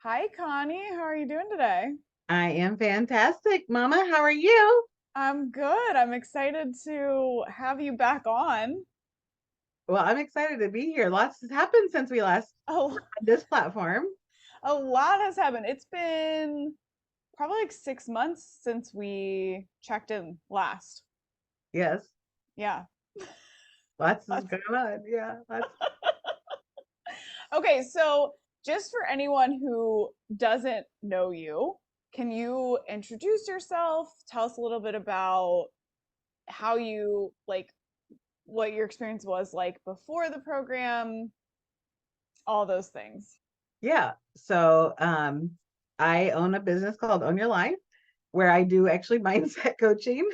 Hi, Connie. How are you doing today? I am fantastic. Mama, how are you? I'm good. I'm excited to have you back on. Well, I'm excited to be here. Lots has happened since we last A, were on this platform. a lot has happened. It's been probably like 6 months since we checked in last. Yes, Yeah. lots is That's going on. Yeah, lots. okay. So, just for anyone who doesn't know you, can you introduce yourself? Tell us a little bit about how you like what your experience was like before the program, all those things. Yeah. So, I own a business called Own Your Life, where I do actually mindset coaching.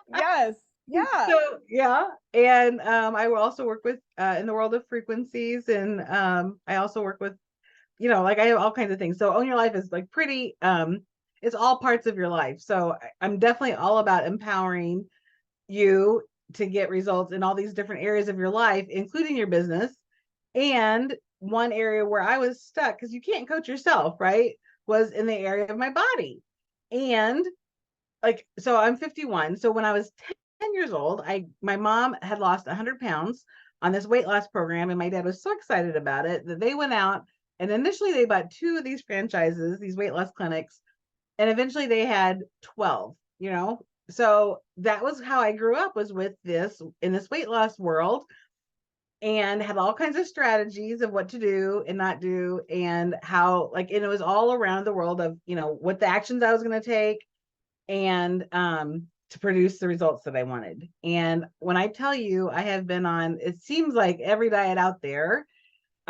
Yes. Yeah. So, yeah, and I will also work with in the world of frequencies, and I also work with like I have all kinds of things. So Own Your Life is like pretty it's all parts of your life. So I'm definitely all about empowering you to get results in all these different areas of your life, including your business. And one area where I was stuck, because you can't coach yourself, right? Was in the area of my body. And so I'm 51. So when I was 10 years old, I my mom had lost 100 pounds on this weight loss program, and my dad was so excited about it that they went out and initially they bought two of these franchises, these weight loss clinics, and eventually they had 12. So that was how I grew up, was with this in this weight loss world, and had all kinds of strategies of what to do and not do, and how, and it was all around the world of what the actions I was going to take, and to produce the results that I wanted. And when I tell you, I have been on, it seems like every diet out there.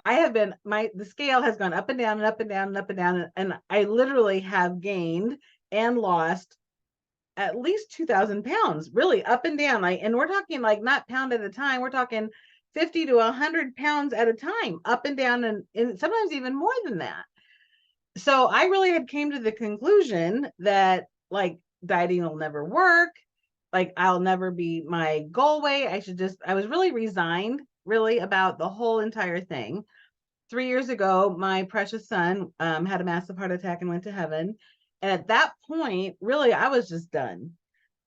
I have been, the scale has gone up and down and up and down and up and down, and I literally have gained and lost at least 2,000 pounds, really up and down. And we're talking like not pound at a time, we're talking 50 to 100 pounds at a time, up and down, and sometimes even more than that. So I really had came to the conclusion that, like, dieting will never work. Like, I'll never be my goal weight. I was really resigned, really, about the whole entire thing. 3 years ago, my precious son had a massive heart attack and went to heaven. And at that point, really, I was just done.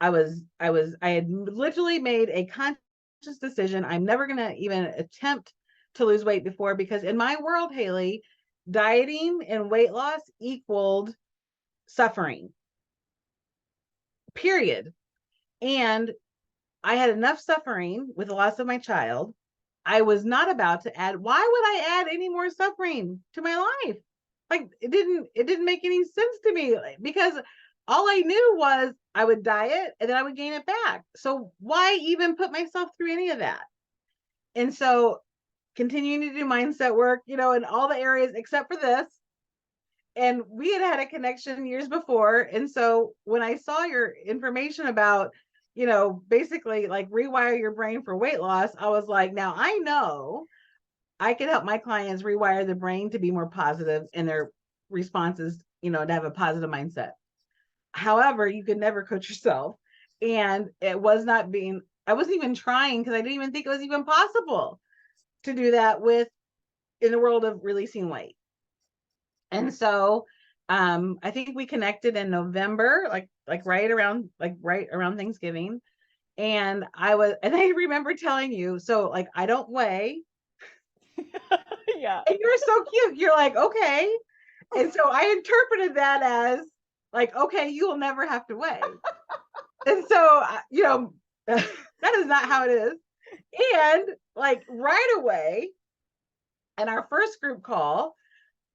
I had literally made a conscious decision. I'm never going to even attempt to lose weight before, because in my world, Hayley, dieting and weight loss equaled suffering, period. And I had enough suffering with the loss of my child. I was not about to add, why would I add any more suffering to my life? Like, it didn't make any sense to me, because all I knew was I would diet and then I would gain it back. So why even put myself through any of that? And so continuing to do mindset work, in all the areas except for this. And we had a connection years before. And so when I saw your information about, basically like rewire your brain for weight loss, I was like, now I know I can help my clients rewire the brain to be more positive in their responses, to have a positive mindset. However, you could never coach yourself. And I wasn't even trying, because I didn't even think it was even possible to do that in the world of releasing weight. And so I think we connected in November, like right around Thanksgiving. And I remember telling you, so like I don't weigh. Yeah. And you're so cute. You're like, okay. And so I interpreted that as like, okay, you will never have to weigh. And so that is not how it is. And like right away in our first group call,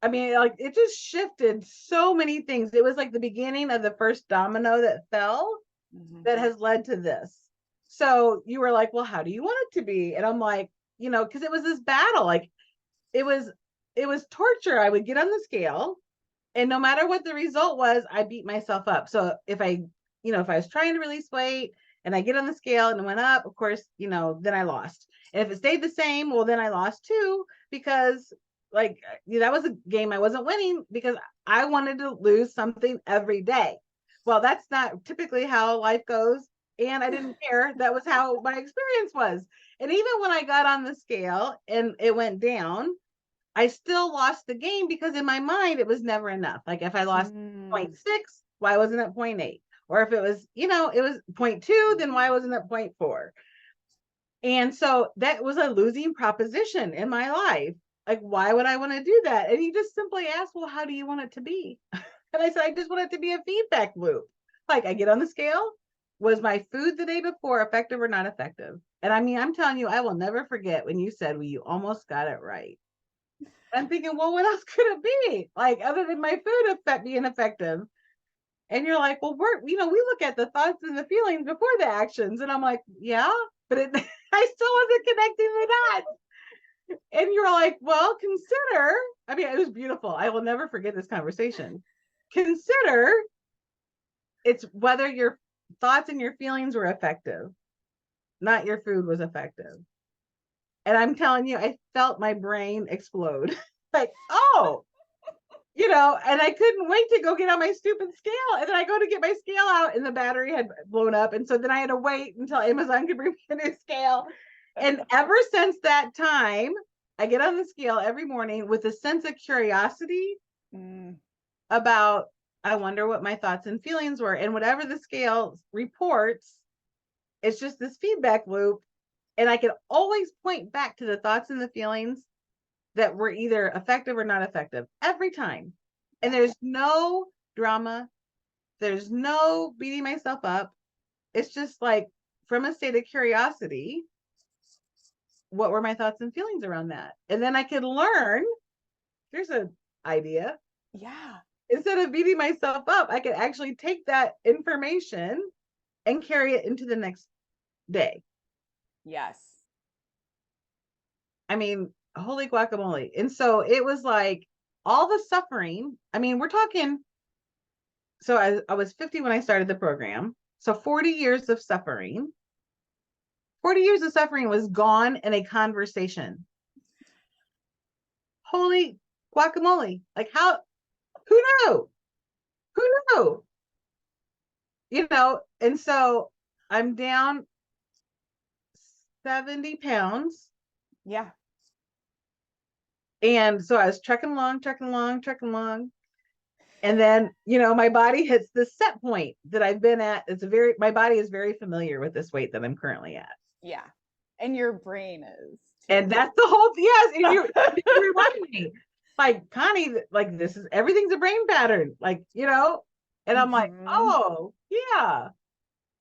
I mean, like, it just shifted so many things. It was like the beginning of the first domino that fell, Mhm. that has led to this. So you were like, well, how do you want it to be? And I'm like, because it was this battle. Like, it was it was torture. I would get on the scale, and no matter what the result was, I beat myself up. So if I was trying to release weight and I get on the scale and it went up, of course, then I lost. And if it stayed the same, well, then I lost too, because like that was a game I wasn't winning, because I wanted to lose something every day. Well, that's not typically how life goes. And I didn't care. That was how my experience was. And even when I got on the scale and it went down, I still lost the game because in my mind it was never enough. Like if I lost Mm. 0.6, why wasn't it 0.8? Or if it was, it was 0.2, then why wasn't it 0.4? And so that was a losing proposition in my life. Like, why would I want to do that? And he just simply asked, well, how do you want it to be? And I said, I just want it to be a feedback loop. Like, I get on the scale. Was my food the day before effective or not effective? And I mean, I'm telling you, I will never forget when you said, well, you almost got it right. I'm thinking, well, what else could it be? Like, other than my food being effective. And you're like, well, we look at the thoughts and the feelings before the actions. And I'm like, yeah, but I still wasn't connecting the dots. And you're like, well, consider, I mean, it was beautiful. I will never forget this conversation. Consider it's whether your thoughts and your feelings were effective, not your food was effective. And I'm telling you, I felt my brain explode. Like, oh, and I couldn't wait to go get on my stupid scale. And then I go to get my scale out and the battery had blown up. And so then I had to wait until Amazon could bring me a new scale. And ever since that time, I get on the scale every morning with a sense of curiosity about, I wonder what my thoughts and feelings were. And whatever the scale reports, it's just this feedback loop. And I can always point back to the thoughts and the feelings that were either effective or not effective every time. And there's no drama. There's no beating myself up. It's just like from a state of curiosity, what were my thoughts and feelings around that? And then I could learn, here's an idea. Yeah. Instead of beating myself up, I could actually take that information and carry it into the next day. Yes. I mean, holy guacamole. And so it was like all the suffering. I mean, we're talking, so I was 50 when I started the program. So 40 years of suffering. 40 years of suffering was gone in a conversation. Holy guacamole. Like who knew? Who knew? And so I'm down 70 pounds. Yeah. And so I was trekking along. And then, my body hits the set point that I've been at. My body is very familiar with this weight that I'm currently at. Yeah. And your brain is too. And that's the whole, yes. And you remind me, like, Connie, like, everything's a brain pattern, like, and I'm like, oh, yeah.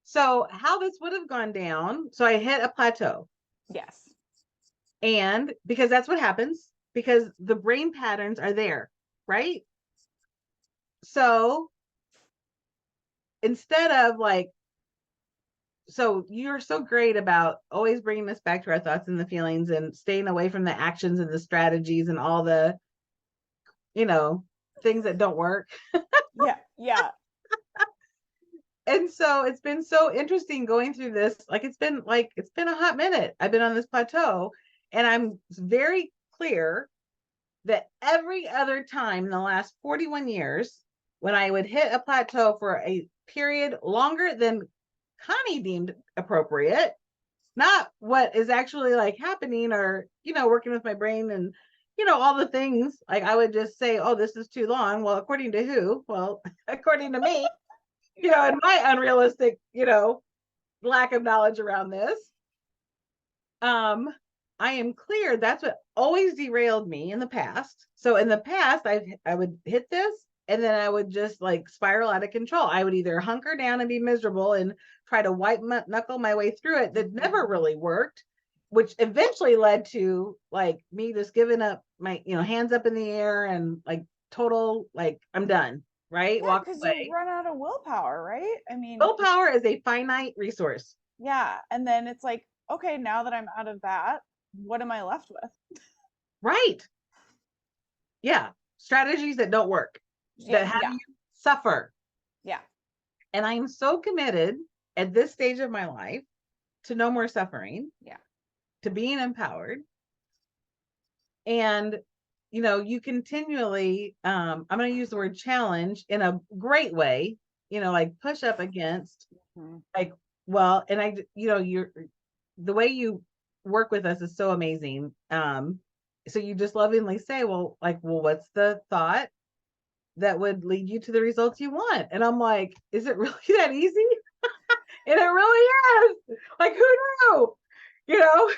So how this would have gone down. So I hit a plateau. Yes. And because that's what happens, because the brain patterns are there, right? So instead of so you're so great about always bringing us back to our thoughts and the feelings and staying away from the actions and the strategies and all the, things that don't work. Yeah. Yeah. And so it's been so interesting going through this. It's been a hot minute. I've been on this plateau, and I'm very clear that every other time in the last 41 years, when I would hit a plateau for a period longer than Connie deemed appropriate, not what is actually happening or, working with my brain and, all the things, I would just say, oh, this is too long. Well, according to who? Well, according to me, and my unrealistic, lack of knowledge around this. I am clear that's what always derailed me in the past. So in the past, I would hit this and then I would just spiral out of control. I would either hunker down and be miserable and try to knuckle my way through it. That never really worked, which eventually led to me just giving up my, hands up in the air and total, I'm done. Right? Yeah, Walk because you away. run out of willpower, right? I mean, Willpower is a finite resource. yeah. And then it's like, okay, now that I'm out of that, what am I left with? Right. Yeah. Strategies that don't work, that have you suffer. Yeah. And I'm so committed at this stage of my life to no more suffering. Yeah. To being empowered. And, you continually, I'm going to use the word challenge in a great way, push up against, well, and you're the way you work with us is so amazing. so you just lovingly say, well, like, well, what's the thought that would lead you to the results you want? And I'm like, is it really that easy? And it really is. Like, who knew? You know,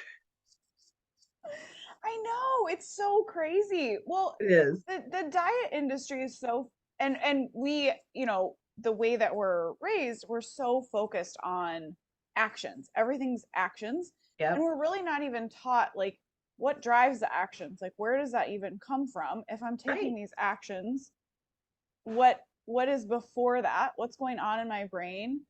I know, it's so crazy. Well, it is. the diet industry is so, and we, the way that we're raised, we're so focused on actions. Everything's actions, and Yep. we're really not even taught like what drives the actions. Like where does that even come from? If I'm taking Right. these actions, what is before that? What's going on in my brain?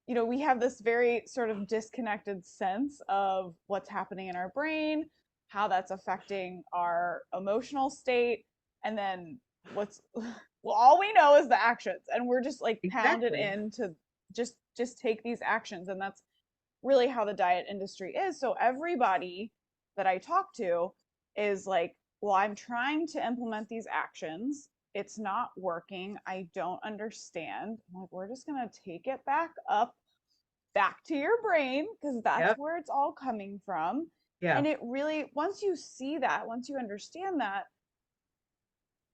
We have this very sort of disconnected sense of what's happening in our brain, how that's affecting our emotional state, and then what's well, all we know is the actions, and we're just like pounded Exactly. in to just take these actions, and that's really how the diet industry is. So everybody that I talk to is like, well, I'm trying to implement these actions. It's not working. I don't understand. I'm like, we're just going to take it back up, back to your brain, because that's Yep. where it's all coming from. Yeah. And it really, once you see that, once you understand that,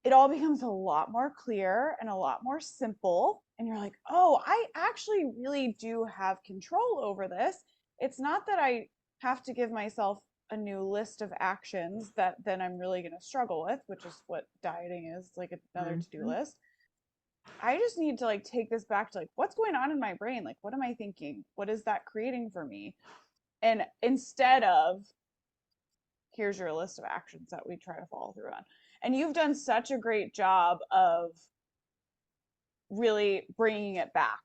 it all becomes a lot more clear and a lot more simple. And you're like, oh, I actually really do have control over this. It's not that I have to give myself a new list of actions that then I'm really going to struggle with, which is what dieting is, like another to-do Mhm. list. I just need to like take this back to like what's going on in my brain? Like what am I thinking? What is that creating for me? And instead of here's your list of actions that we try to follow through on. And you've done such a great job of really bringing it back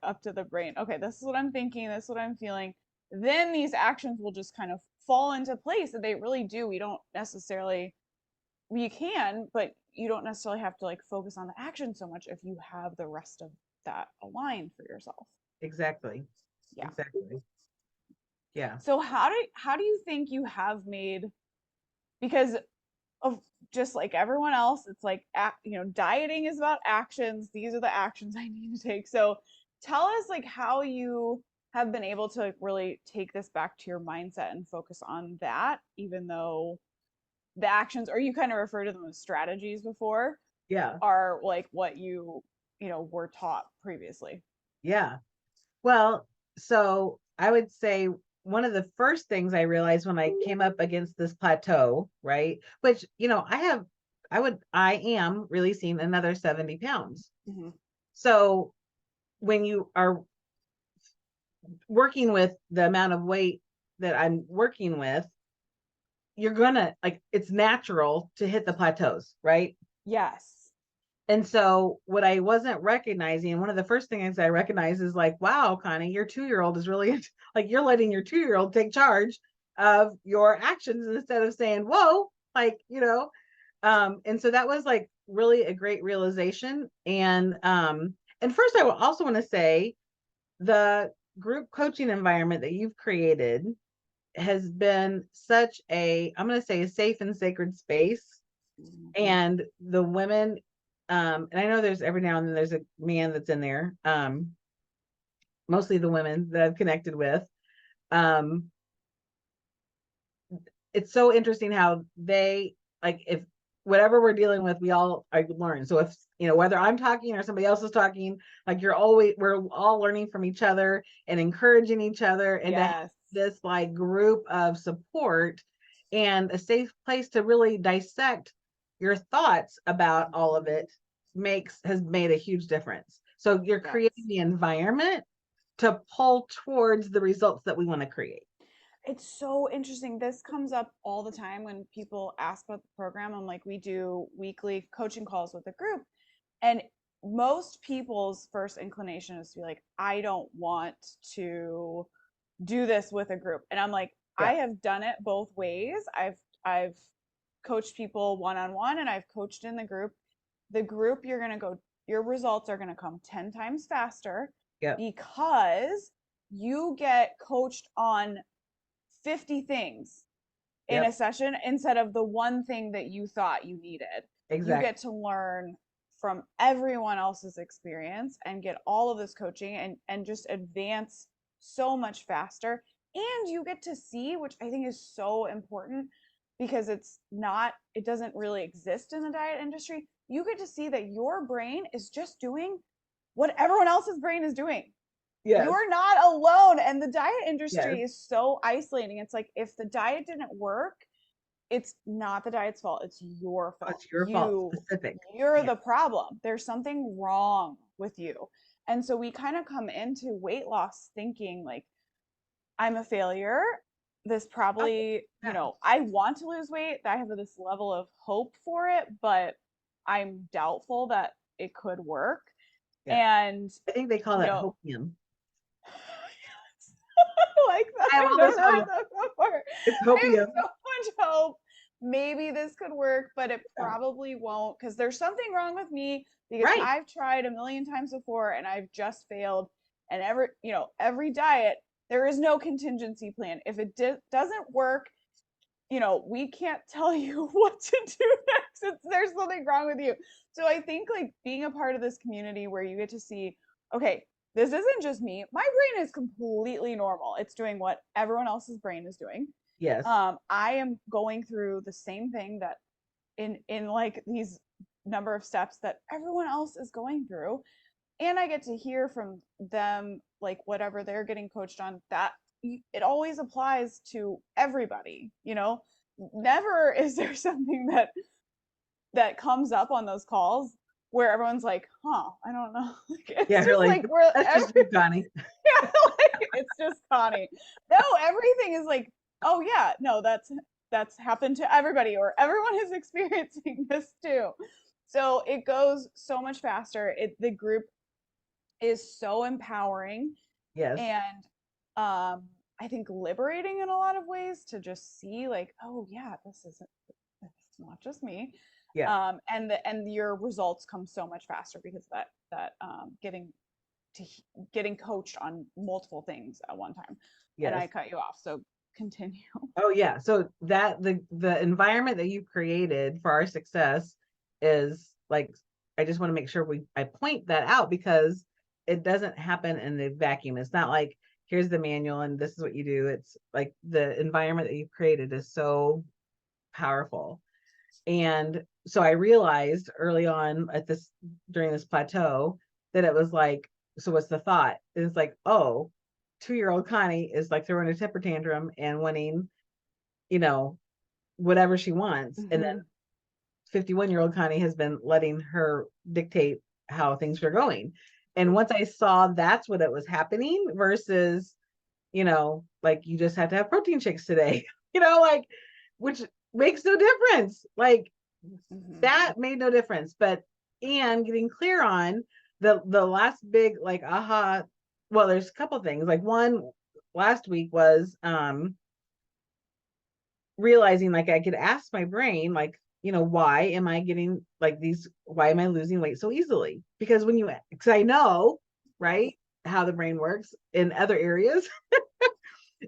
up to the brain. Okay, this is what I'm thinking, this is what I'm feeling. Then these actions will just kind of fall into place, and they really do. We don't necessarily, we can, but you don't necessarily have to like focus on the action so much if you have the rest of that aligned for yourself. Exactly. Yeah. Exactly. Yeah. So how do you think you have made, because of just like everyone else, it's like dieting is about actions. These are the actions I need to take. So tell us like how you have been able to like really take this back to your mindset and focus on that, even though the actions, or you kind of refer to them as strategies before, Yeah. are like what were taught previously. Yeah. Well, so I would say one of the first things I realized when I came up against this plateau, right? Which, I am releasing another 70 pounds. Mm-hmm. So when you are working with the amount of weight that I'm working with, you're gonna like it's natural to hit the plateaus, right? Yes. And so what I wasn't recognizing, one of the first things I recognize is like, wow, Connie, your 2-year-old is really like you're letting your 2-year-old take charge of your actions instead of saying, whoa, like, and so that was like really a great realization. And first I also want to say the group coaching environment that you've created has been such I'm going to say a safe and sacred space. Mm-hmm. And the women, and I know there's every now and then there's a man that's in there, mostly the women that I've connected with. Um, it's so interesting how they like if whatever we're dealing with, we all I learn. So if whether I'm talking or somebody else is talking, like we're all learning from each other and encouraging each other, and to have Yes. this like group of support and a safe place to really dissect your thoughts about all of it has made a huge difference. So you're Yes. creating the environment to pull towards the results that we want to create. It's so interesting. This comes up all the time when people ask about the program. I'm like, we do weekly coaching calls with the group. And most people's first inclination is to be like, I don't want to do this with a group. And I'm like, I Yeah, have done it both ways. I've coached people one on one, and I've coached in the group. The group, your results are going to come 10 times faster yep, because you get coached on 50 things in a yep, session instead of the one thing that you thought you needed. You exactly. get to learn from everyone else's experience and get all of this coaching and just advance so much faster. And you get to see, which I think is so important, because it doesn't really exist in the diet industry. You get to see that your brain is just doing what everyone else's brain is doing. Yes. You're not alone. And the diet Yes. industry is so isolating. It's like if the diet didn't work, it's not the diet's fault. It's your Oh, fault. it's your fault specific. You're Yeah. the problem. There's something wrong with you. And so we kind of come into weight loss thinking like, I'm a failure. This Oh, probably, yeah. I want to lose weight. I have this level of hope for it, but I'm doubtful that it could work. Yeah. And, I think they call you that know, hopium. like that. I have I've all never this heard hope. that before. It's I have hopium. so much hope. Maybe this could work, but it Yeah. probably won't because there's something wrong with me because Right. I've tried a million times before and I've just failed. And every diet, there is no contingency plan. If it doesn't work, we can't tell you what to do next. There's something wrong with you. So I think like being a part of this community where you get to see, okay, this isn't just me. My brain is completely normal. It's doing what everyone else's brain is doing. Yes. I am going through the same thing that in like these number of steps that everyone else is going through, and I get to hear from them like whatever they're getting coached on, that it always applies to everybody. Never is there something that comes up on those calls where everyone's like, huh, I don't know. It's Yeah, just really. like we're That's just you, Connie. like it's just Connie. No, everything is like, oh yeah, no, that's happened to everybody, or everyone is experiencing this too. So it goes so much faster. The group is so empowering, Yes. and I think liberating in a lot of ways to just see like, oh yeah, it's not just me. Yeah. And your results come so much faster because of that to getting coached on multiple things at one time. And Yes. I cut you off, so continue. Oh yeah. So that the environment that you created for our success is like, I just want to make sure I point that out because it doesn't happen in a vacuum. It's not like here's the manual and this is what you do. It's like the environment that you've created is so powerful. And so I realized early on during this plateau that it was like, so what's the thought? It's like, oh, 2-year-old Connie is like throwing a temper tantrum and wanting, you know, whatever she wants. And then Mm-hmm. 51-year-old Connie has been letting her dictate how things are going. And once I saw that's what it was happening versus, like you just have to have protein shakes today, like, which makes no difference. Like Mm-hmm. that made no difference. But and getting clear on the last big like aha, well, there's a couple things. Like one last week was realizing like I could ask my brain, like, why am I getting like why am I losing weight so easily? Because because I know, Yes. right, how the brain works in other areas.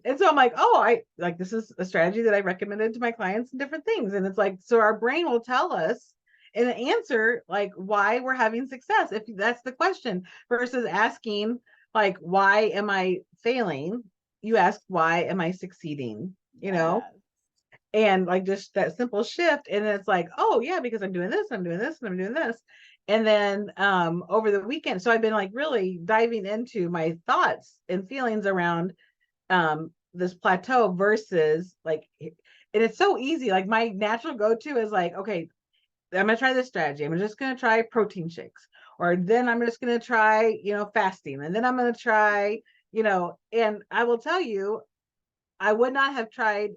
And so I'm like, oh, I like this is a strategy that I recommended to my clients and different things. And it's like, so our brain will tell us an answer like why we're having success, if that's the question, versus asking like, why am I failing? You ask, why am I succeeding? Yes. And like just that simple shift. And then it's like, oh yeah, because I'm doing this, I'm doing this, and I'm doing this. And then over the weekend, so I've been like really diving into my thoughts and feelings around this plateau versus like, and it's so easy. Like my natural go-to is like, okay, I'm gonna try this strategy. I'm just gonna try protein shakes, or then I'm just gonna try, fasting, and then I'm gonna try, and I will tell you, I would not have tried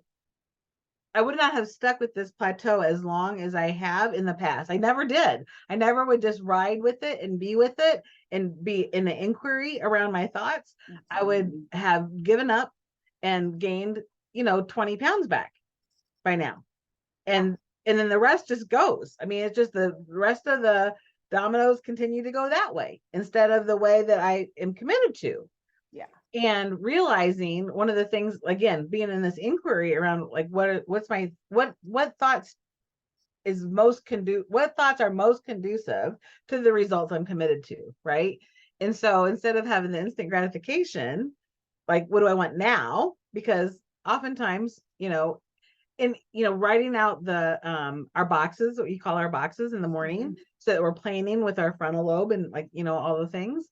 I would not have stuck with this plateau as long as I have in the past. I never did. I never would just ride with it and be with it and be in an inquiry around my thoughts. I would Mm-hmm. have given up and gained, 20 pounds back by now. Yeah. And then the rest just goes. I mean, it's just the rest of the dominoes continue to go that way instead of the way that I am committed to. Yeah. And realizing one of the things, again, being in this inquiry around like what thoughts what thoughts are most conducive to the results I'm committed to, right? And so instead of having the instant gratification, like what do I want now? Because oftentimes, and writing out the our boxes, what you call our boxes in the Hmm. morning, so that we're planning with our frontal lobe and like all the things.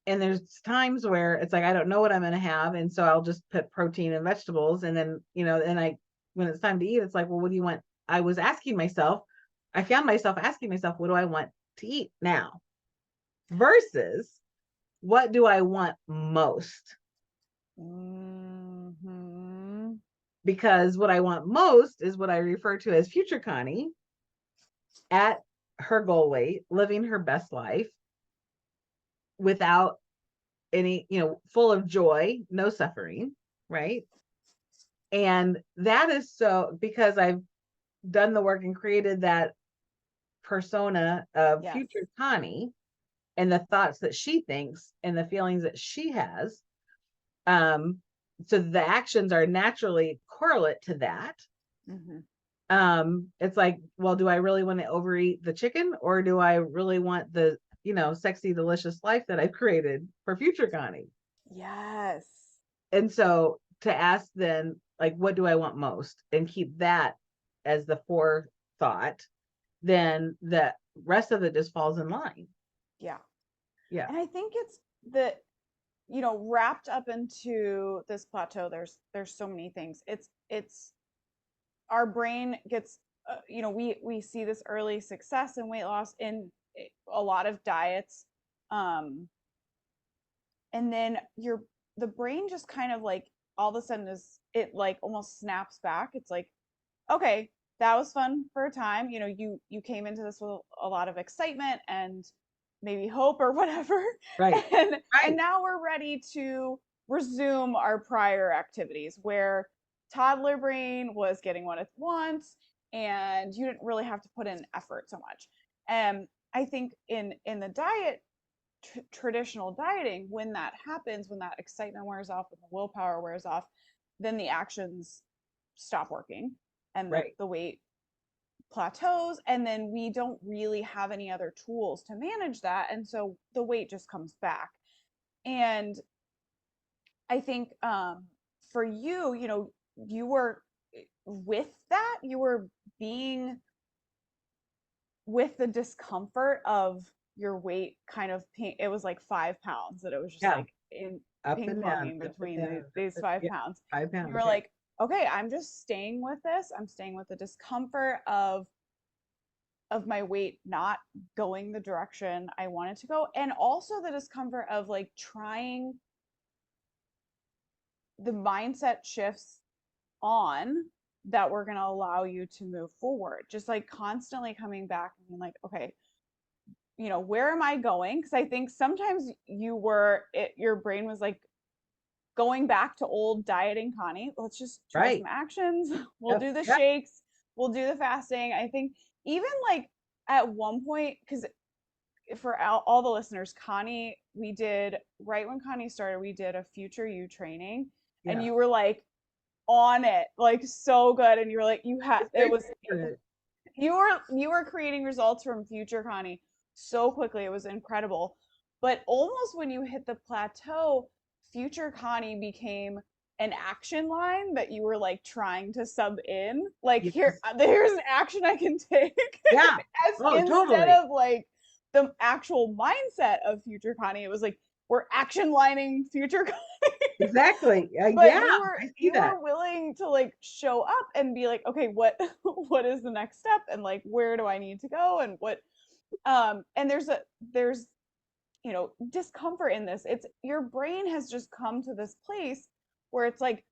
And there's times where it's like I don't know what I'm going to have, and so I'll just put protein and vegetables, and then and I when it's time to eat, it's like, well, what do you want? I found myself asking myself, what do I want to eat now versus what do I want most? Hmm. Because what I want most is what I refer to as future Connie at her goal weight, living her best life without any, full of joy, no suffering, right? And that is so because I've done the work and created that persona of Yes. future Connie and the thoughts that she thinks and the feelings that she has. Um, so the actions are naturally correlate to that. Hmm. It's like, well, do I really want to overeat the chicken, or do I really want the sexy delicious life that I've created for future Connie? Yes. And so to ask then, like, what do I want most, and keep that as the forethought, then the rest of it just falls in line. Yeah. Yeah. And I think it's the, wrapped up into this plateau, there's so many things. It's our brain gets, we see this early success in weight loss in a lot of diets. Um, and then the brain just kind of like all of a sudden is it like almost snaps back. It's like, okay, that was fun for a time. You came into this with a lot of excitement and maybe hope or whatever. Right. And Right. now we're ready to resume our prior activities where toddler brain was getting what it wants and you didn't really have to put in effort so much. And I think in the diet, traditional dieting, when that happens, when that excitement wears off, when the willpower wears off, then the actions stop working and Right. the weight plateaus, and then we don't really have any other tools to manage that, and so the weight just comes back. And I think for you, you were with that, you were being with the discomfort of your weight kind of it was like 5 pounds that it was just Yeah. like in Up ping and down, ponging up and between down. these five Yeah. pounds. five You pounds. were Yeah. like, okay, I'm just staying with this. I'm staying with the discomfort of my weight not going the direction I wanted to go, and also the discomfort of like trying the mindset shifts on that were going to allow you to move forward. Just like constantly coming back and being like, okay, where am I going? Because I think sometimes your brain was like going back to old dieting Connie. Let's just try some Right. actions. We'll Yep. do the Yep. shakes. We'll do the fasting. I think even like at one point, because for all the listeners, Connie, we did right when Connie started, we did a future you training, and Yeah. you were like on it, like so good, and you were like you had It's it very was good. you were creating results from future Connie so quickly. It was incredible. But almost when you hit the plateau, future Connie became an action line that you were like trying to sub in. Like, Yes. here's an action I can take Yeah. as Oh, instead totally. of like the actual mindset of future Connie, it was like we're action lining future Exactly. but Yeah. you were I see you that. were willing to like show up and be like, okay, what what is the next step, and like where do I need to go, and what and there's discomfort in this. It's your brain has just come to this place where it's like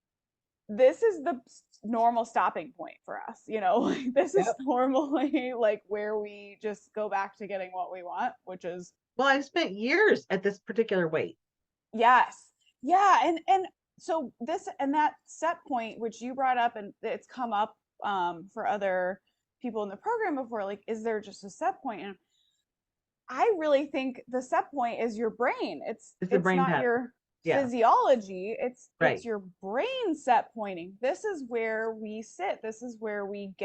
this is the normal stopping point for us, like this is Yep. normally like where we just go back to getting what we want, which is Well, I've spent years at this particular weight. yes. Yeah, and so this and that set point, which you brought up, and it's come up for other people in the program before, like, is there just a set point? And I really think the set point is your brain. It's It's a it's brain not pattern. your Yeah. physiology. It's Right. your brain set pointing. This is where we sit. This is where we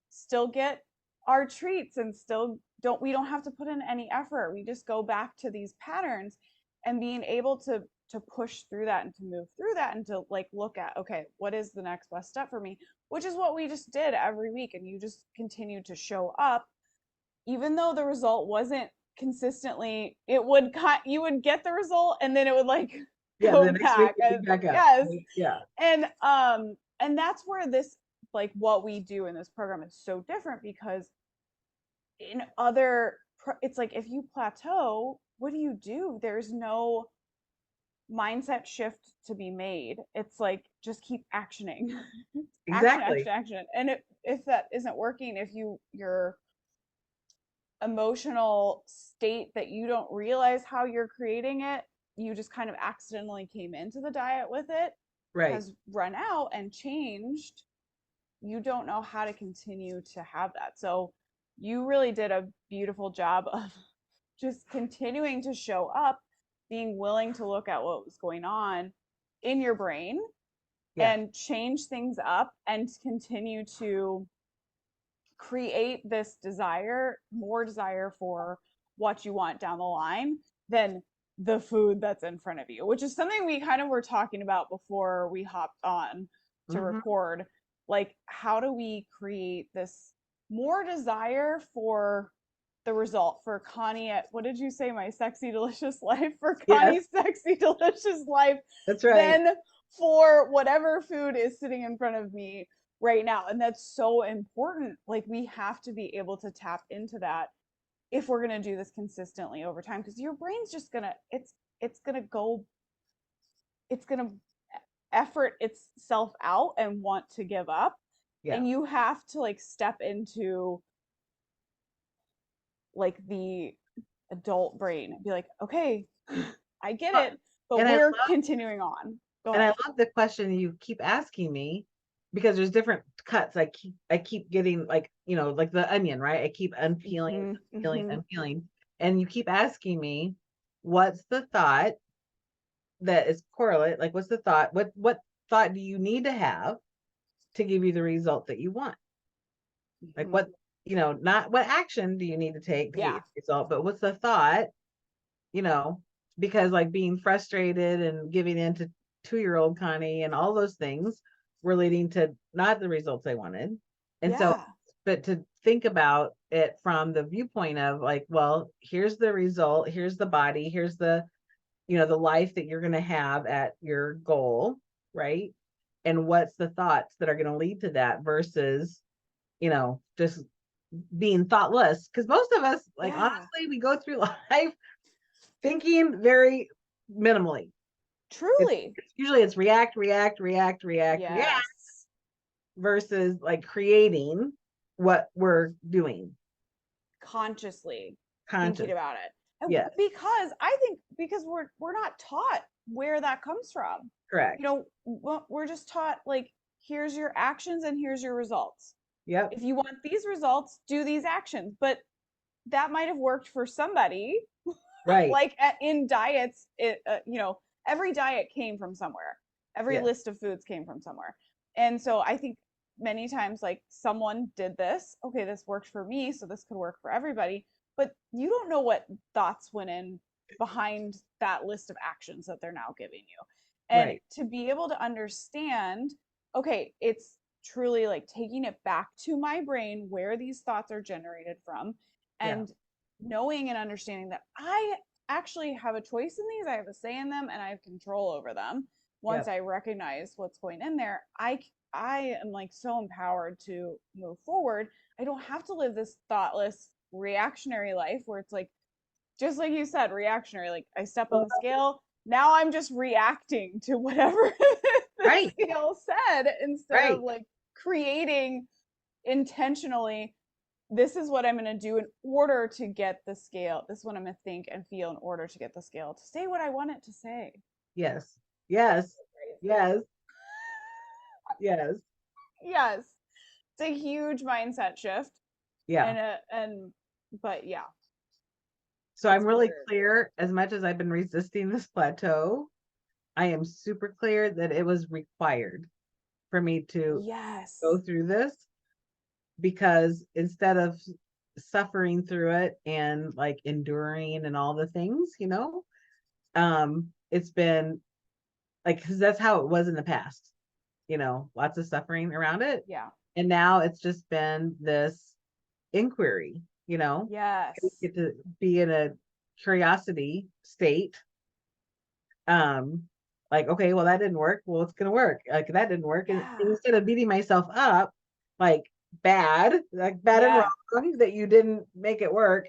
still get our treats and still don't have to put in any effort. We just go back to these patterns, and being able to push through that and to move through that and to like look at, okay, what is the next best step for me? which is what we just did every week. And you just continued to show up, even though the result wasn't consistently, it would cut, you would get the result and then it would like Yeah, go the next week back. it'd be back up. Yes. Yeah. And that's where this, like what we do in this program is so different, because in other, it's like if you plateau, what do? There's no mindset shift to be made. It's like just keep actioning. Action, action, Exactly. action. And if that isn't working, if your emotional state that you don't realize how you're creating it, you just kind of accidentally came into the diet with it, Right. has run out and changed, you don't know how to continue to have that. So you really did a beautiful job of just continuing to show up, being willing to look at what was going on in your brain Yeah. and change things up and continue to create this desire, more desire for what you want down the line than the food that's in front of you, which is something we kind of were talking about before we hopped on to Mm-hmm. record. Like, how do we create this more desire for the result for Connie at, what did you say, my sexy delicious life, for Yes, Connie's sexy delicious life, that's right. than for whatever food is sitting in front of me right now. And that's so important. Like, we have to be able to tap into that if we're going to do this consistently over time, because your brain's just going to, it's going to go, it's going to effort itself out and want to give up. Yeah. And you have to like step into like the adult brain and be like, okay, I get Well, it, but And I we're love continuing on. Go and I ahead. love the question you keep asking me, because there's different cuts. I keep getting, like, like the onion, right? I keep unpeeling, Mm-hmm, unpeeling, mm-hmm. unpeeling. And you keep asking me, what's the thought that is correlate? Like, what's the thought? What thought do you need to have to give you the result that you want? Like, Mm-hmm. what, not what action do you need to take to get Yeah. your result, but what's the thought, you know, because like being frustrated and giving in to 2-year-old Connie and all those things were leading to not the results I wanted. And so, Yeah. but to think about it from the viewpoint of like, well, here's the result, here's the body, here's the life that you're going to have at your goal, right? And what's the thoughts that are going to lead to that versus, just being thoughtless. Because most of us, like, Yeah. honestly, we go through life thinking very minimally. It's, Truly. it's usually it's react, react, react, react, react Yes. versus like creating what we're doing Consciously thinking conscious. about it. And Yes, because I think because we're not taught where that comes from. correct. You know, we're just taught like, here's your actions and here's your results. Yep, If you want these results, do these actions. But that might have worked for somebody. right. Like in diets, every diet came from somewhere. Every Yes, list of foods came from somewhere. And so I think many times like someone did this, okay, this worked for me, so this could work for everybody, but you don't know what thoughts went in behind that list of actions that they're now giving you. And right. to be able to understand, okay, it's truly like taking it back to my brain where these thoughts are generated from, Yeah, and knowing and understanding that I actually have a choice in these, I have a say in them, and I have control over them. Once yep. I recognize what's going in there, I am like so empowered to move forward. I don't have to live this thoughtless reactionary life where it's like, just like you said, reactionary. Like, I step on the scale, now I'm just reacting to whatever the Right, scale said, instead of right. like creating intentionally, this is what I'm going to do in order to get the scale. This is what I'm going to think and feel in order to get the scale to say what I want it to say. Yes, That's yes, so crazy. yes, yes. Yes, it's a huge mindset shift, Yeah. but yeah, So I'm it's really very important. clear, as much as I've been resisting this plateau, I am super clear that it was required for me to go Yes. through this, because instead of suffering through it and like enduring and all the things, it's been like, because that's how it was in the past. lots of suffering around it. Yeah. And now it's just been this inquiry, I Yes. get to be in a curiosity state. Um, like, okay, well, that didn't work. Well, it's gonna work. Like that didn't work. And Yeah. instead of beating myself up, like bad and Yeah. wrong that you didn't make it work,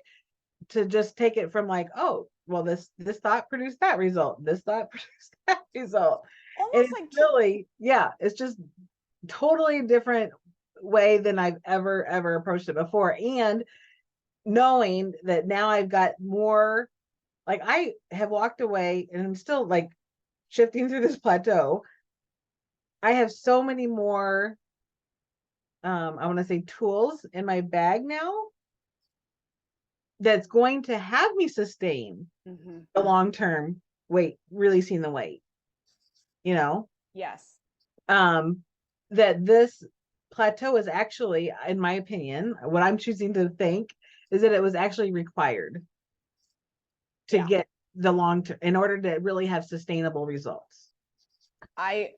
to just take it from like, oh, well, this thought produced that result. This thought produced that result. And Almost it's like really, yeah, it's just totally different way than I've ever approached it before. And knowing that now I've got more, like I have walked away and I'm still like shifting through this plateau. I have so many more I want to say tools in my bag now that's going to have me sustain hmm the long term weight, releasing the weight, you know, yes. um, that this plateau is actually, in my opinion, what I'm choosing to think is that it was actually required to Yeah. get the long term in order to really have sustainable results. I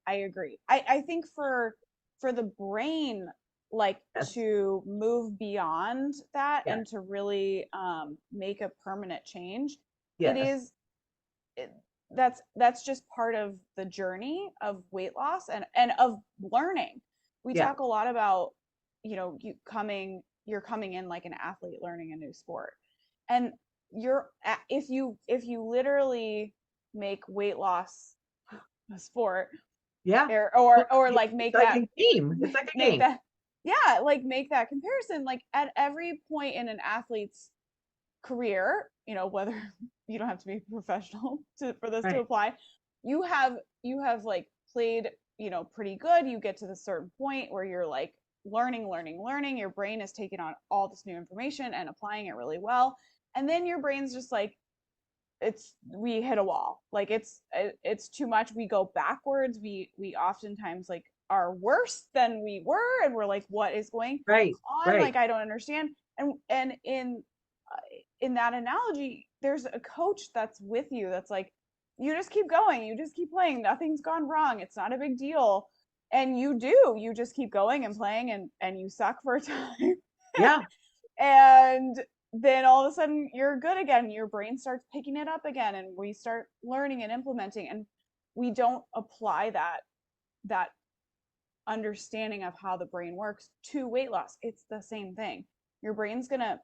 agree. I think for the brain, like, Yes. to move beyond that Yeah. and to really make a permanent change, it Yes. is it, that's just part of the journey of weight loss and of learning. We Yeah. talk a lot about, you're coming in like an athlete learning a new sport. And if you literally make weight loss a sport, Yeah. or like It's make like that a game. It's like a make game. that yeah, like make that comparison, like at every point in an athlete's career, whether you don't have to be professional for this to Right. apply, you have like played, pretty good. You get to the certain point where you're like learning. Your brain is taking on all this new information and applying it really well. And then your brain's just like, we hit a wall. Like it's too much. We go backwards. We oftentimes like are worse than we were, and we're like, what is going Right. on? Right. Like I don't understand. And in that analogy, there's a coach that's with you that's like, you just keep going, you just keep playing, nothing's gone wrong, it's not a big deal. And you just keep going and playing, and you suck for a time. Yeah. And then all of a sudden you're good again, your brain starts picking it up again, and we start learning and implementing, and we don't apply that understanding of how the brain works to weight loss. It's the same thing. Your brain's going to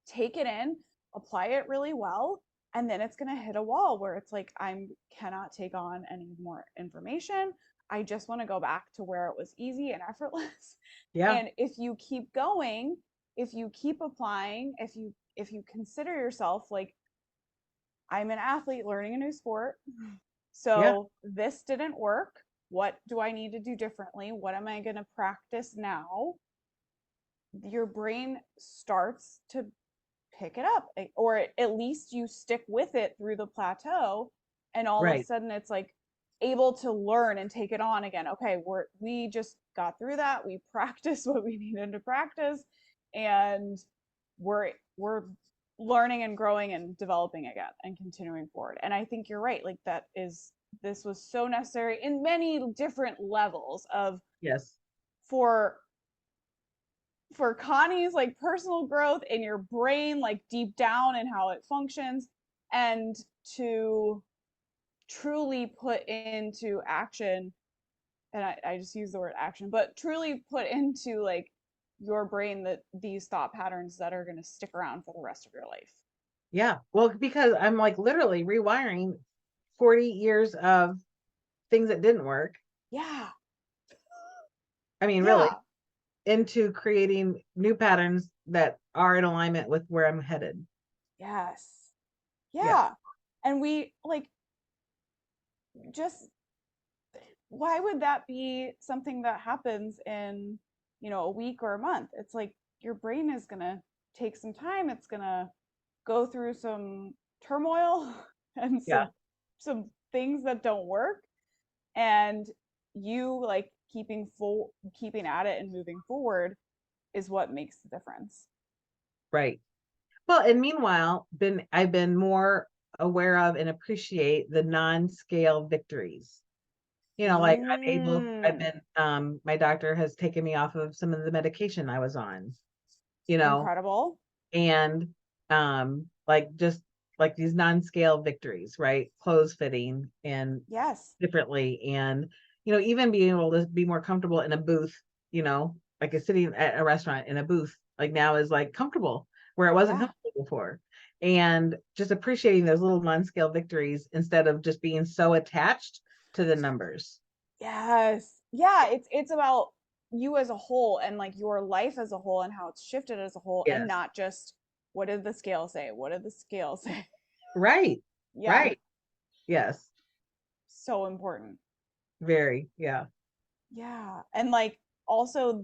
take it in, apply it really well, and then it's going to hit a wall where it's like, I cannot take on any more information. I just want to go back to where it was easy and effortless. Yeah. And if you keep going, if you keep applying, if you consider yourself like, I'm an athlete learning a new sport, Yeah. so this didn't work. What do I need to do differently? What am I going to practice now? Your brain starts to pick it up, or at least you stick with it through the plateau, and all of a Right. sudden it's like able to learn and take it on again. Okay, we just got through that, we practiced what we needed to practice, and we're learning and growing and developing again and continuing forward. And I think you're right, like this was so necessary in many different levels of, Yes. for Connie's like personal growth in your brain, like deep down and how it functions, and to truly put into action. And I just use the word action, but truly put into like your brain that these thought patterns that are going to stick around for the rest of your life. Yeah. Well, because I'm like literally rewiring 40 years of things that didn't work. Yeah. I mean, really, Yeah. into creating new patterns that are in alignment with where I'm headed. Yes. Yeah. Yeah. And we like, just, why would that be something that happens in, a week or a month? It's like your brain is going to take some time. It's going to go through some turmoil and Yeah. some things that don't work, and you like keeping at it and moving forward is what makes the difference. Right. Well, and meanwhile, I've been more aware of and appreciate the non-scale victories. Like I've Mm, been, my doctor has taken me off of some of the medication I was on, you know, incredible. and like just like these non-scale victories, right? Clothes fitting and Yes. differently, and even being able to be more comfortable in a booth, like a sitting at a restaurant in a booth, like now is like comfortable where it wasn't Yeah. comfortable before. And just appreciating those little non-scale victories instead of just being so attached to the numbers. Yes. Yeah, it's about you as a whole and like your life as a whole and how it's shifted as a whole and Yes. not just what did the scale say? What did the scale say? Right. Yeah, Right. Yes. so important. Very. Yeah. Yeah. And like also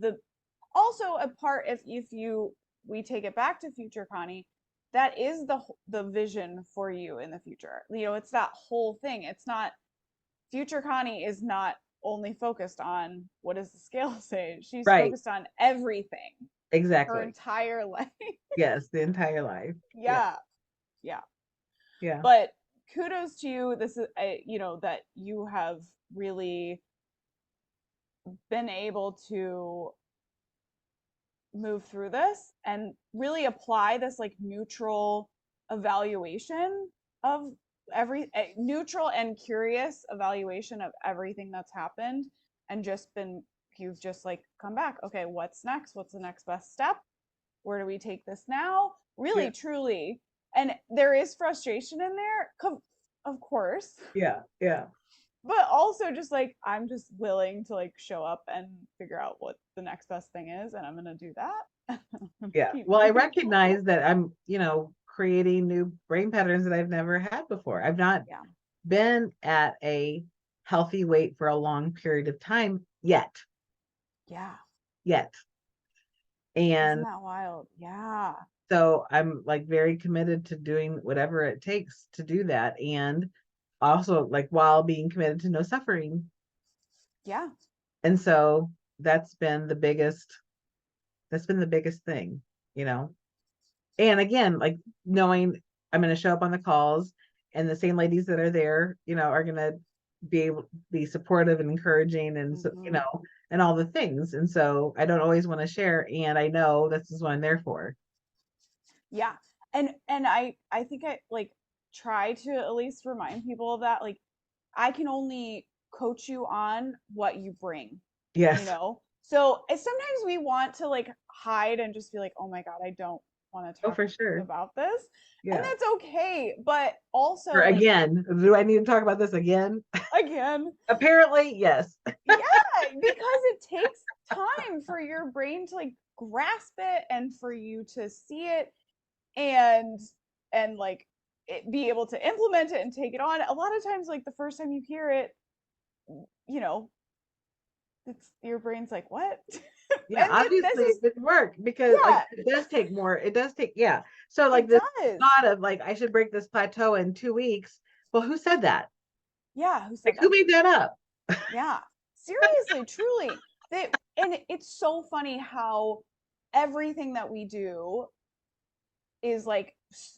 a part if you we take it back to future Connie, that is the vision for you in the future. It's that whole thing. It's not future Connie is not only focused on what does the scale say. She's Right. focused on everything, her Exactly. entire life. Yes, the entire life. Yeah. Yeah, yeah. Yeah. But kudos to you. This is, that you have really been able to move through this and really apply this like neutral evaluation of neutral and curious evaluation of everything that's happened and just been you've just like come back, okay, what's next, what's the next best step, where do we take this now, Yeah. really truly. And there is frustration in there, of course, Yeah. Yeah. but also just like I'm just willing to like show up and figure out what the next best thing is, and I'm gonna do that. Yeah. Keep Well, I moving forward. recognize that I'm, creating new brain patterns that I've never had before. I've not Yeah, been at a healthy weight for a long period of time yeah. yet. Isn't And that wild? Yeah, so I'm like very committed to doing whatever it takes to do that. And also like while being committed to no suffering. yeah. And so that's been the biggest, that's been the biggest thing, you know. And again, like knowing I'm going to show up on the calls and the same ladies that are there, are going to be able to be supportive and encouraging and so, Hmm. and all the things. And so I don't always want to share, and I know this is what I'm there for. Yeah. And I think I like try to at least remind people of that. Like I can only coach you on what you bring, you Yes. know? So sometimes we want to like hide and just be like, oh my God, I don't want to Oh, talk for sure. about this. And Yeah. that's okay. But Or also, like, again, do I need to talk about this again? again, Apparently, yes. yeah, because it takes time for your brain to like grasp it and for you to see it and like be able to implement it and take it on. A lot of times, like the first time you hear it, you know, it's your brain's like, what? Yeah, And this obviously is, it didn't work because like yeah, it does take more. It does take, yeah. So like it this does. thought of like I should break this plateau in 2 weeks. Well, who said that? Yeah, who Like said who that? made that up? Yeah, seriously, truly. And it's so funny how everything that we do is like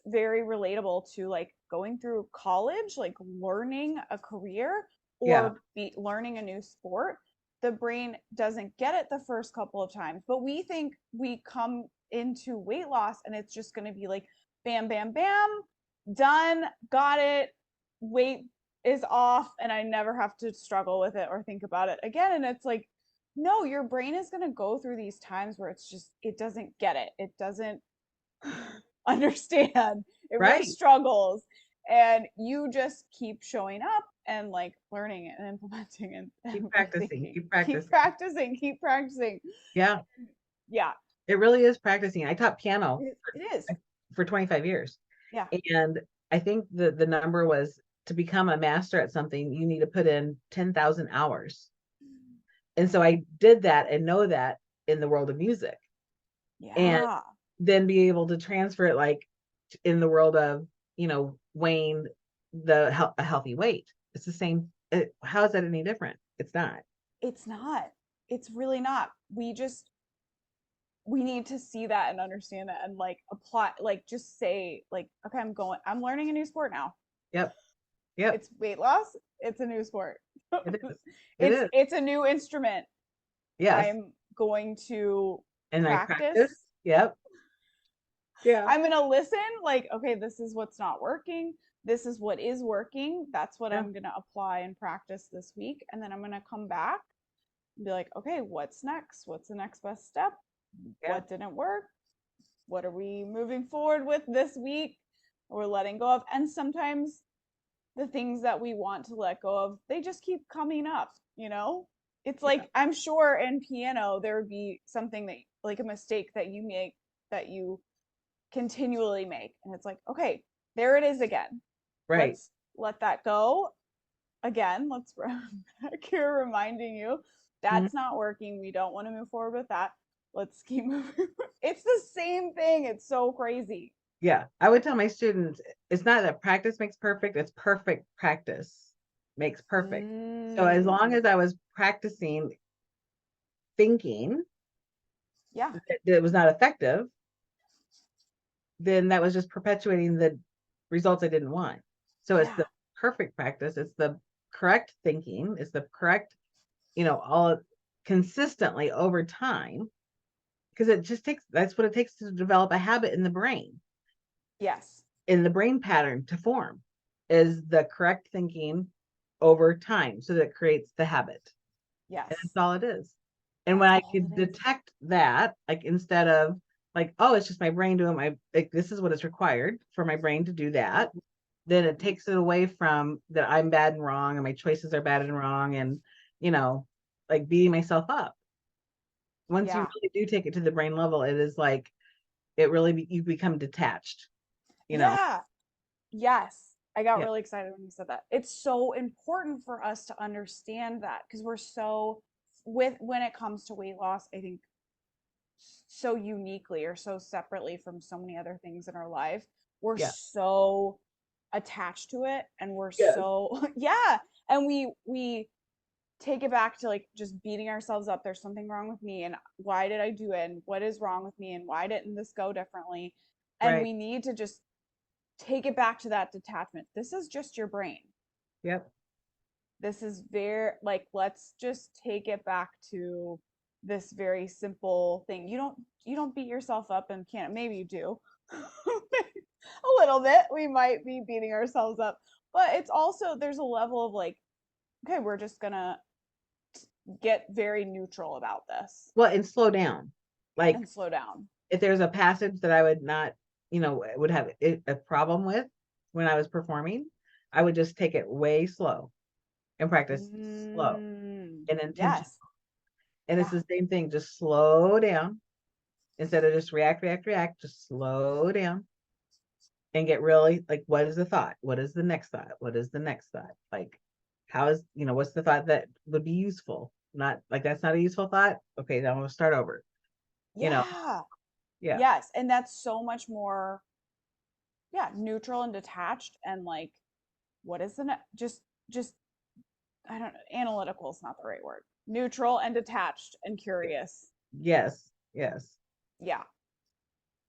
very relatable to like going through college, like learning a career Yeah, or learning a new sport. The brain doesn't get it the first couple of times, but we think we come into weight loss and it's just going to be like bam, bam, bam, done, got it, weight is off, and I never have to struggle with it or think about it again. And it's like, no, your brain is going to go through these times where it's just, it doesn't get it. It doesn't understand. It really right. struggles. And you just keep showing up and like learning it and implementing it Keep and practicing. rethinking. Keep Keep practicing. practicing, keep practicing. Yeah, Yeah, it really is practicing. I taught piano it is. for 25 years. Yeah. And I think the number was to become a master at something, you need to put in 10,000 hours. And so I did that and know that in the world of music. And Yeah. then be able to transfer it like in the world of, weighing a healthy weight. It's the same. How is that any different? It's not. It's not. It's really not. We need to see that and understand that and like apply, like just say, like, okay, I'm learning a new sport now. Yep. Yep. It's weight loss. It's a new sport. It is. It it's is. it's a new instrument. Yes. I'm going to And I practice. practice. Yep. Yeah. I'm going to listen like, okay, this is what's not working. This is what is working. That's what Yeah. I'm going to apply and practice this week. And then I'm going to come back and be like, okay, what's next? What's the next best step? Yeah. What didn't work? What are we moving forward with this week? We're letting go of. And sometimes the things that we want to let go of, they just keep coming up, you know? It's Yeah. like, I'm sure in piano, there would be something that, like a mistake that you make that you continually make. And it's like, okay, there it is again. Right. Let's let that go. Again, let's back here reminding you Mhm. that's not working. We don't want to move forward with that. Let's keep moving. It's the same thing. It's so crazy. Yeah. I would tell my students it's not that practice makes perfect, it's perfect practice makes perfect. So as Mm, long as I was practicing thinking yeah. that it was not effective, then that was just perpetuating the results I didn't want. So it's Yeah. the perfect practice, it's the correct thinking, it's the correct, all consistently over time, because it just takes that's what it takes to develop a habit in the brain, Yes. in the brain pattern to form is the correct thinking over time so that creates the habit. And Yes. that's all it is. And when That's I all could it is. detect that, like instead of like, oh, it's just my brain doing like this is what is required for my brain to do that, then it takes it away from that I'm bad and wrong and my choices are bad and wrong and you know, like beating myself up. Once you Yeah. really do take it to the brain level, it is like it really you become detached, you know. Yeah. Yes. I got Yeah. really excited when you said that. It's so important for us to understand that because we're so with when it comes to weight loss, I think so uniquely or so separately from so many other things in our life. We're Yeah. so attached to it and we're Yes. so yeah, and we take it back to like just beating ourselves up. There's something wrong with me and why did I do it and what is wrong with me and why didn't this go differently? And Right. we need to just take it back to that detachment. This is just your brain. Yep. This is very like let's just take it back to this very simple thing. You don't beat yourself up and can't maybe you do. A little bit. We might be beating ourselves up. But it's also there's a level of like, okay, we're just gonna get very neutral about this Well, and slow down. Like and slow down. if there's a passage that I would not, would have a problem with when I was performing, I would just take it way slow and practice slow and intentional. Yes. And it's Yeah. the same thing, just slow down instead of just react, react, react, just slow down and get really like, what is the thought? What is the next thought? What is the next thought? Like, what's the thought that would be useful? Not like that's not a useful thought. Okay, then I'm gonna start over. You know, Yeah. yeah, Yes. And that's so much more, yeah, neutral and detached and like, what is the just I don't know, analytical is not the right word. Neutral and detached and curious. yes, yes, Yeah.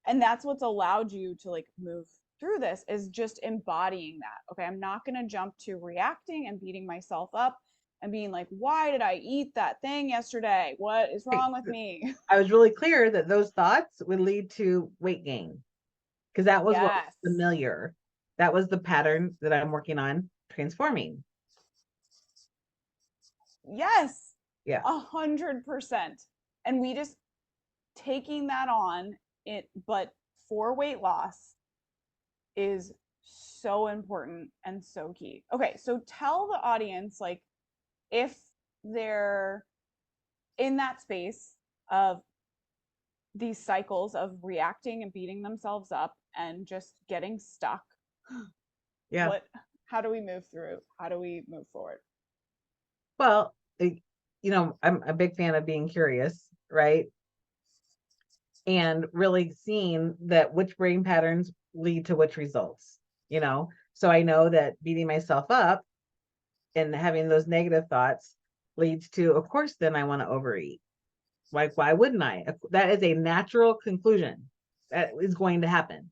And that's what's allowed you to like move through this is just embodying that. Okay, I'm not going to jump to reacting and beating myself up and being like, why did I eat that thing yesterday? What is right. wrong with me? I was really clear that those thoughts would lead to weight gain because that was what was Yes. familiar. That was the pattern that I'm working on transforming. Yes. Yeah. 100%. And we just taking that on it, but for weight loss is so important and so key. Okay, so tell the audience like if they're in that space of these cycles of reacting and beating themselves up and just getting stuck. Yeah. What how do we move through? How do we move forward? Well, I'm a big fan of being curious, right? And really seeing that which brain patterns lead to which results, you know? So I know that beating myself up and having those negative thoughts leads to, of course, then I want to overeat. Like, why wouldn't I? That is a natural conclusion that is going to happen.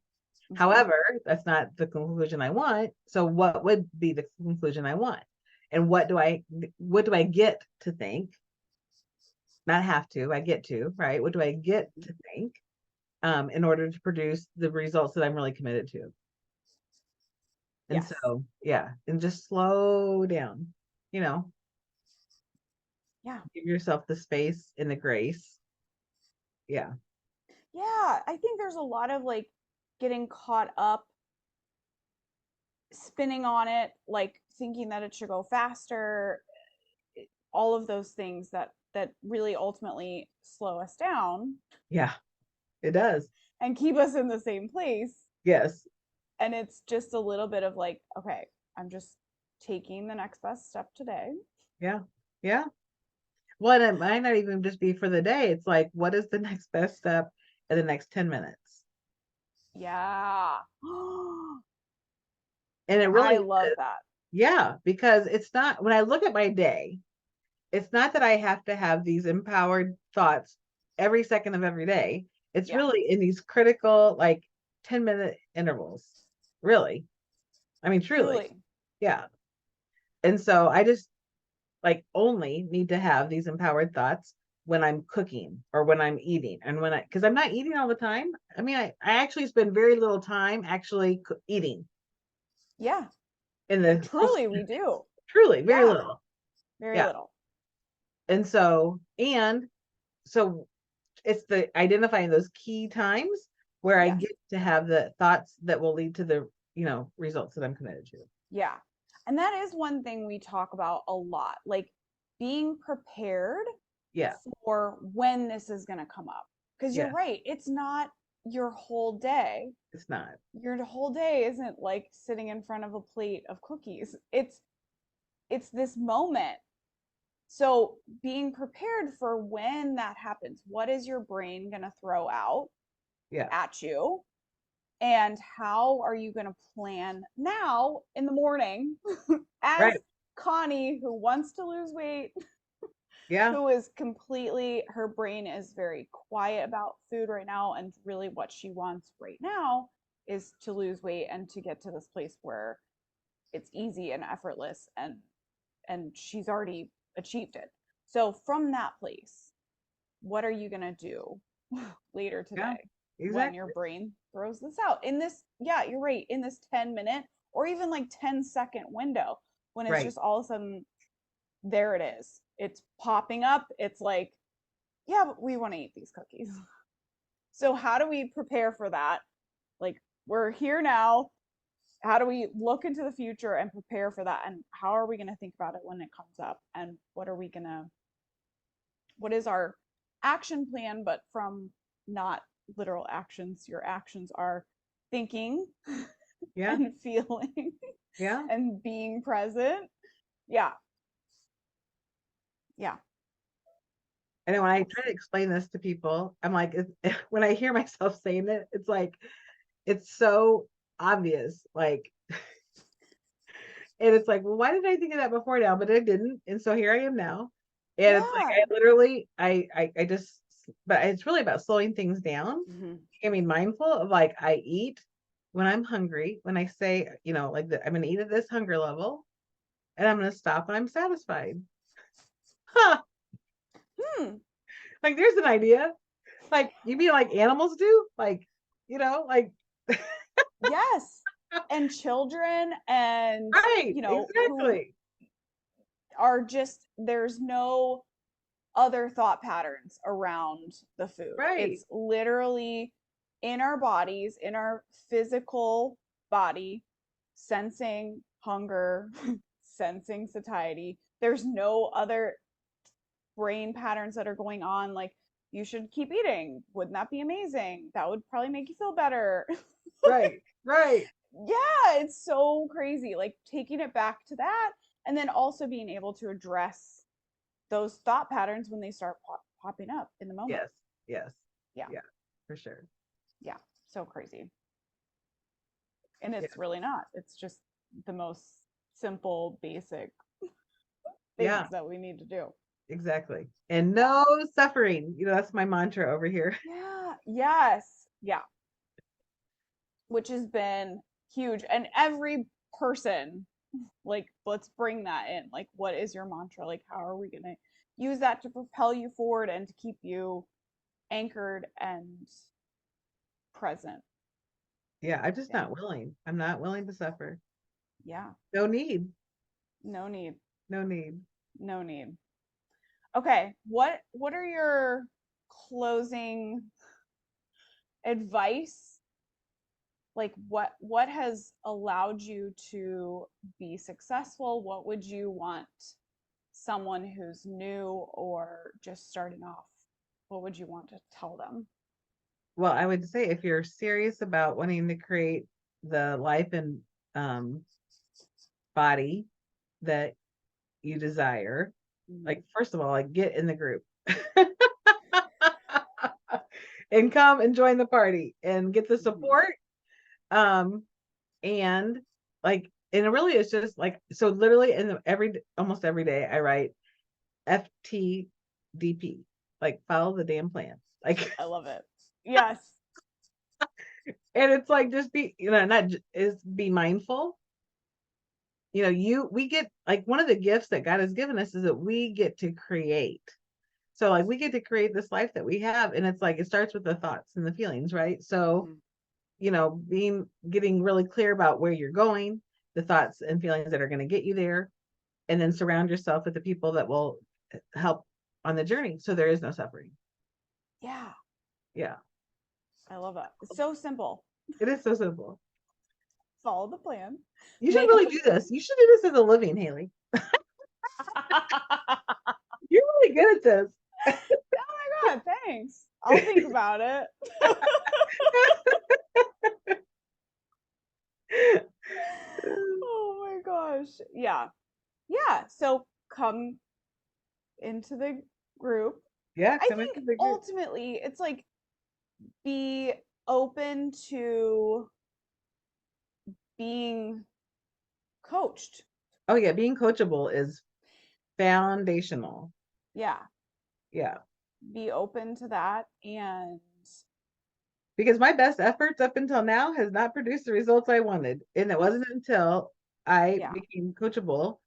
Mm-hmm. However, that's not the conclusion I want. So what would be the conclusion I want? And what do I get to think? Not have to, I get to, right? What do I get to think in order to produce the results that I'm really committed to? And Yes. so, yeah, and just slow down, you know, Yeah. give yourself the space and the grace. Yeah. Yeah. I think there's a lot of like getting caught up, spinning on it, like thinking that it should go faster, all of those things that really ultimately slow us down Yeah, it does. and keep us in the same place. Yes. And it's just a little bit of like, okay, I'm just taking the next best step today. Yeah. Yeah. Well, and it might not even just be for the day. It's like, what is the next best step in the next 10 minutes? Yeah. And it I really, love that. yeah, because it's not, when I look at my day, it's not that I have to have these empowered thoughts every second of every day. It's Yeah, really in these critical, like 10-minute intervals, really. I mean, truly. truly. Yeah. And so I just like only need to have these empowered thoughts when I'm cooking or when I'm eating and because I'm not eating all the time. I mean, I actually spend very little time actually eating Yeah, in the whole truly, scheme we of things. do. Truly, very Yeah, little. very Yeah. little. And so it's the identifying those key times where I Yes. get to have the thoughts that will lead to the, results that I'm committed to. Yeah. And that is one thing we talk about a lot, like being prepared Yeah. for when this is going to come up. Because you're Yes. right, it's not your whole day. It's not. Your whole day isn't like sitting in front of a plate of cookies. It's this moment. So being prepared for when that happens. What is your brain going to throw out Yeah. at you? And how are you going to plan now in the morning as Right. Connie, who wants to lose weight, Yeah. who is completely, her brain is very quiet about food right now. And really, what she wants right now is to lose weight and to get to this place where it's easy and effortless, and she's already achieved it. So from that place, what are you going to do later Yeah. today when your Exactly. brain throws this out in this, yeah, you're right, in this 10-minute or even like 10-second window, when it's Right. just all of a sudden there it is, it's popping up, it's like, yeah, but we want to eat these cookies. So how do we prepare for that? Like, we're here now, how do we look into the future and prepare for that, and how are we going to think about it when it comes up, and what is our action plan, but from not literal actions. Your actions are thinking Yeah. and feeling Yeah. and being present. Yeah. Yeah. And then when I try to Absolutely. explain this to people, I'm like, when I hear myself saying it, it's like, it's so obvious. Like, and it's like, well, why did I think of that before now? But I didn't. And so here I am now. And it's like, Yeah. I literally, I just, but it's really about slowing things down. Mm-hmm. I mean, mindful of like, I eat when I'm hungry, when I say, like that, I'm going to eat at this hunger level and I'm going to stop when I'm satisfied. Huh. Hmm. Like, there's an idea. Like, you mean like animals do? Like, like, Yes. And children, and right, who exactly. are just, there's no other thought patterns around the food. Right. It's literally in our bodies, in our physical body, sensing hunger, sensing satiety. There's no other brain patterns that are going on, like, you should keep eating. Wouldn't that be amazing? That would probably make you feel better. Right. Right. Yeah, it's so crazy. Like, taking it back to that, and then also being able to address those thought patterns when they start popping up in the moment. Yes. Yes. Yeah, Yeah, for sure. yeah, so crazy. And Yeah. it's really not. It's just the most simple, basic Yeah, things that we need to do. exactly. And Yeah. no suffering. That's my mantra over here. Yeah. Yes. Yeah. which has been huge. And every person, like, let's bring that in. Like, what is your mantra? Like, how are we going to use that to propel you forward and to keep you anchored and present? Yeah, I'm just Yeah. not willing. I'm not willing to suffer. Yeah. No need. No need. No need. No need. Okay. What are your closing advice? Like what has allowed you to be successful? What would you want someone who's new or just starting off? What would you want to tell them? Well, I would say if you're serious about wanting to create the life and um, body that you desire, Mm-hmm. like first of all, like get in the group and come and join the party and get the Mm-hmm. support. Um, and like, and it really is just like so. Literally, in almost every day, I write FTDP, like follow the damn plan, like. I love it. Yes. And it's like just be not is be mindful. We get like one of the gifts that God has given us is that we get to create. So like we get to create this life that we have, and it's like it starts with the thoughts and the feelings, right? So Mm-hmm. getting really clear about where you're going, the thoughts and feelings that are going to get you there, and then surround yourself with the people that will help on the journey so there is no suffering. Yeah. Yeah, I love that. It's so simple. it is so simple. Follow the plan. You should Make a really do this. You should do this as a living, Hayley. You're really good at this. Oh my god, thanks. I'll think about it. Oh my gosh. Yeah. Yeah. So come into the group. Yeah, I come into think the group. ultimately it's like be open to being coached. Oh yeah, being coachable is foundational. Yeah. Yeah. Be open to that and Because my best efforts up until now has not produced the results I wanted. And it wasn't until I yeah. became coachable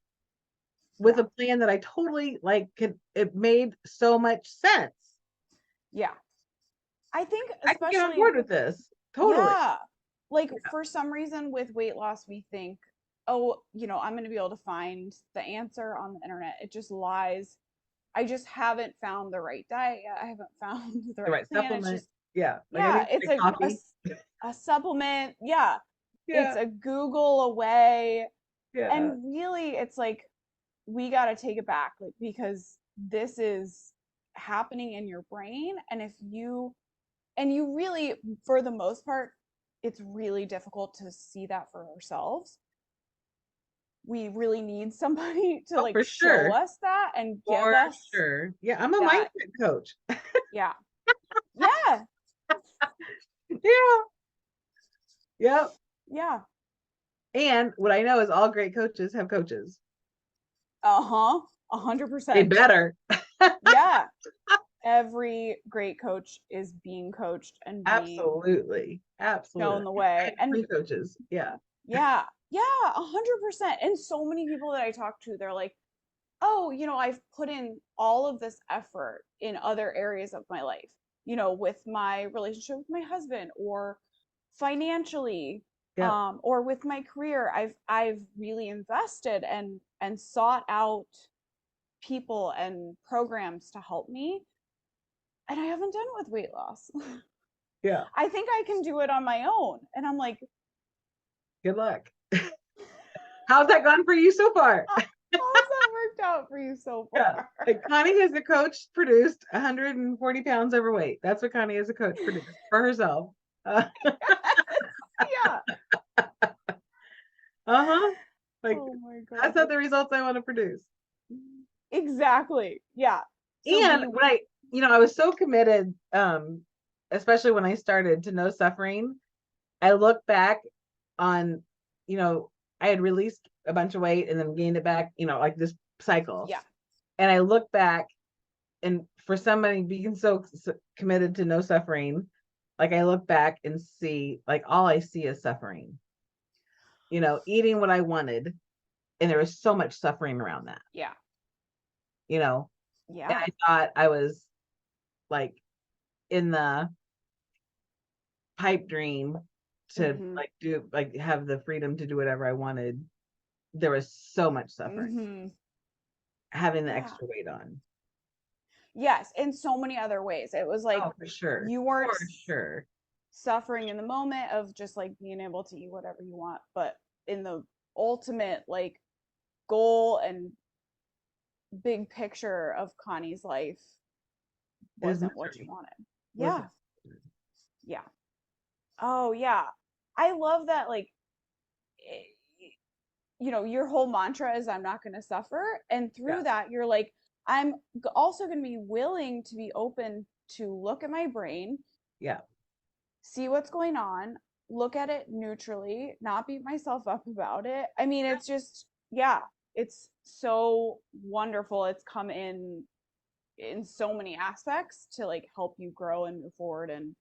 with Yeah. a plan that I totally like it made so much sense. Yeah. I think I can get on board especially with this. Totally. yeah. Like Yeah. for some reason with weight loss we think, oh, I'm going to be able to find the answer on the internet. It just lies. I just haven't found the right diet yet. I haven't found the The right right plan. It's supplement. just, Yeah. Like I yeah, need it's my coffee. a supplement. Yeah. It's Yeah. a Google away. Yeah. And really, it's like, we got to take it back, like, because this is happening in your brain. And you really, for the most part, it's really difficult to see that for ourselves. We really need somebody to Oh, like for show sure. us that and give For us sure. Yeah, I'm a that. mindset coach. Yeah. Yeah. Yeah. Yep. Yeah. And what I know is all great coaches have coaches. Uh-huh. A They 100%. better. Yeah. Every great coach is being coached and being Absolutely. Absolutely. shown the I way. had And three coaches. Yeah. yeah, yeah, 100%. And so many people that I talk to, they're like, oh, I've put in all of this effort in other areas of my life, with my relationship with my husband or financially, Yep. or with my career. I've really invested and sought out people and programs to help me. And I haven't done it with weight loss. Yeah. I think I can do it on my own. And I'm like, Good luck. How's that gone for you so far? how's that worked out for you so Yeah. far? Like Connie as a coach produced 140 pounds overweight. That's what Connie as a coach produced for herself. Yeah. Uh-huh. Like Oh my that's gosh. not the results I want to produce. Exactly. Yeah. So And be when I was so committed, especially when I started to know suffering, I look back on, I had released a bunch of weight and then gained it back, like this cycle. yeah. And I look back and for somebody being so committed to no suffering, Like I look back and see, like all I see is suffering. Eating what I wanted, and there was so much suffering around that. Yeah. You know, and Yeah. I thought I was like in the pipe dream to Mm-hmm. like do like have the freedom to do whatever I wanted. There was so much suffering Mm-hmm. having the Yeah. extra weight on. Yes, in so many other ways. It was like Oh, for sure. you weren't For sure. suffering in the moment of just like being able to eat whatever you want, but in the ultimate like goal and big picture of Connie's life It was wasn't what you misery. wanted. Was Yeah. Yeah. Oh, yeah. I love that like your whole mantra is I'm not going to suffer, and through Yes. that you're like I'm also going to be willing to be open to look at my brain, Yeah. see what's going on, look at it neutrally, not beat myself up about it. I mean, it's just, yeah, it's so wonderful. It's come in so many aspects to like help you grow and move forward and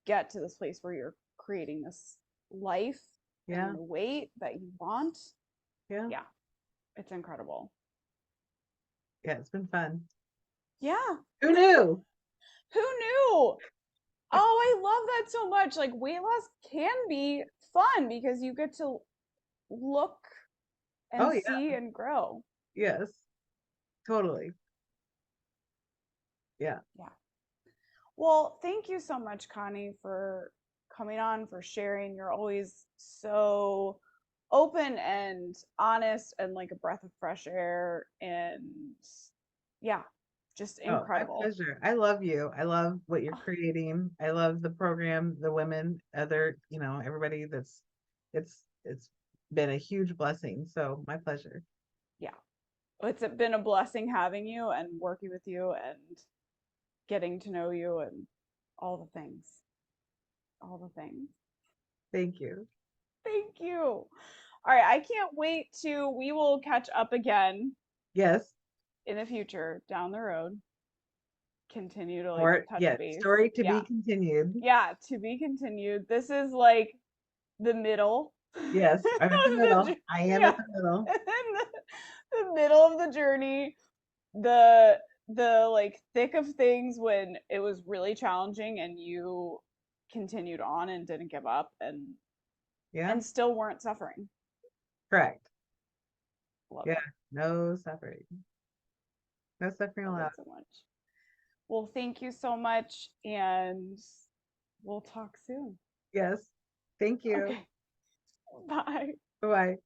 get to this place where you're creating this life and Yeah. the weight that you want. Yeah. Yeah, it's incredible. Yeah. It's been fun. Yeah, Who knew? who knew? Oh, I love that so much. Like weight loss can be fun because you get to look Oh and yeah. see and grow. Yes. Totally. Yeah. Yeah. Well, thank you so much, Connie, for coming on, for sharing. You're always so open and honest and like a breath of fresh air. And yeah, just Oh, my incredible. pleasure. I love you. I love what you're creating. I love the program, the women, everybody it's been a huge blessing. So my pleasure. Yeah. It's been a blessing having you and working with you and getting to know you and all the things. All the things. Thank you. Thank you. All right, I can't wait to we will catch up again Yes. in the future down the road. Continue to like Or touch yeah, base. story to be Yeah. continued. Yeah, to be continued. This is like the middle. Yes, I'm in the middle. I am Yeah. at the middle. The middle of the journey, the like thick of things when it was really challenging and you continued on and didn't give up Yeah, and still weren't suffering. correct. Love Yeah, it. no suffering. No suffering Love allowed. it so much. Well, thank you so much and we'll talk soon. Yes. Thank you. Okay. Bye. Bye-bye.